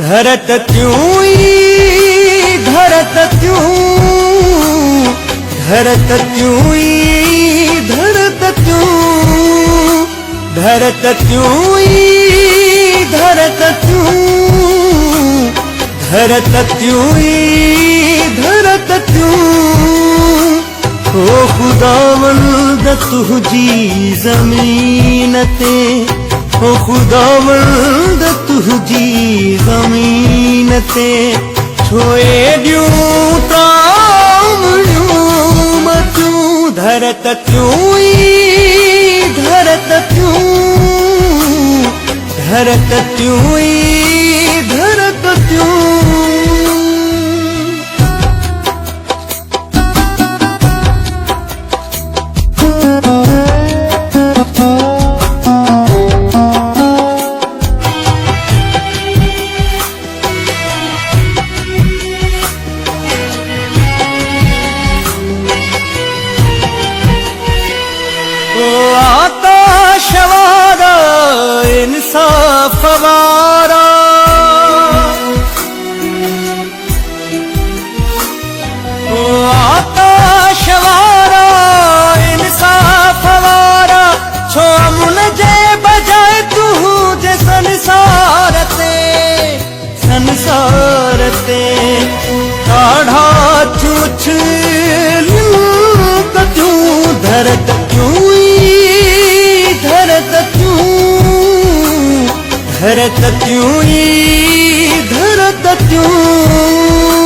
धरत त्यूं धरत त्यूं धरत त्यूं धरत त्यूं धरत त्यूं धरत त्यूं धरत त्यूं धरत त्यूं ओ खुदावंद तुझी ज़मीन ते ओ खुदावंद तुझी ज़मीन ते छोए ॾियूं तामड़ियूं मचूं धरत त्यूं धरत त्यूं धरत त्यूं धरत त्यूं आकाश वारा इंसाफ वारा आकाश वारा इंसाफ वारा छो अमुन जे बजाए तू जे संसार ते काढ़ा चूछ तूं धरत त्यूं धरत त्यूं धरत त्यूं धरत त्यूं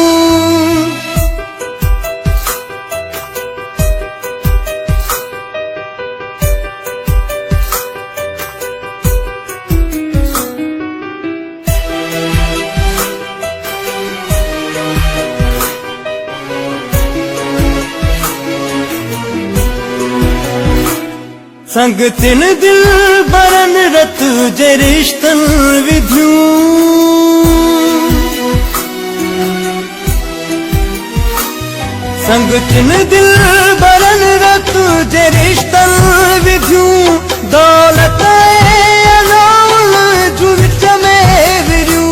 संग तिन दिल बरन रत जे रिश्तन विधियूं संग तिन दिल बरन रत जे रिश्तन विधियूं दौलत अनावल जू विच में विरियूं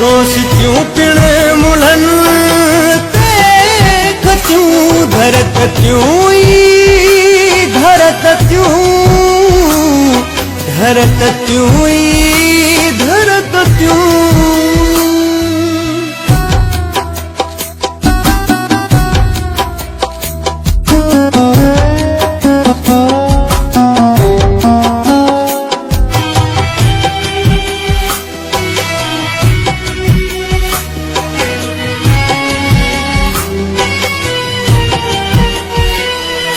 दोस्तियूं पिण मुल्हन ते खतियूं धरत त्यूं धरत त्यूं धरत त्यूं धरत त्यूं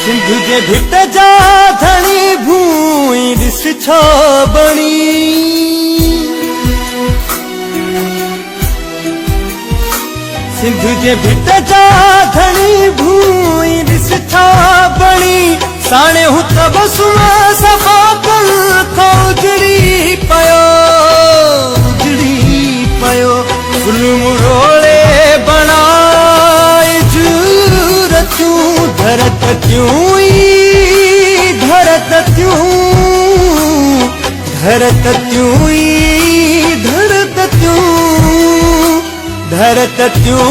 सिंध जे भिट जा धणी भूई ॾिस छा बणी सिंध जे भिट जा धणी भूई ॾिस छा बणी साणे हू तबसुम सफ़ा कल खां उजड़ी पयो फुल मुरोड़े बणाए जूरतूं धरत त्यूं धरत त्यूं धरत त्यूं धरत त्यूं धरत त्यूं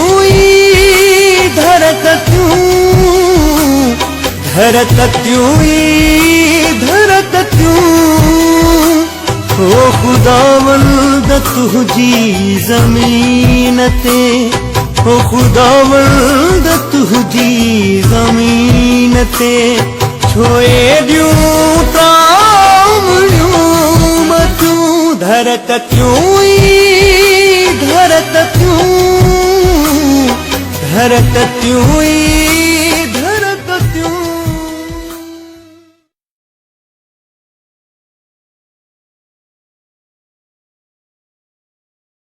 धरत त्यूं धरत त्यूं धरत त्यूं ओ खुदावंद तुझी ज़मीन ते ओ खुदावंद तुझी ज़मीन ते छोए ॾियूं तामड़ियूं मचूं धरत त्यूं धरत त्यूं धरत त्यूं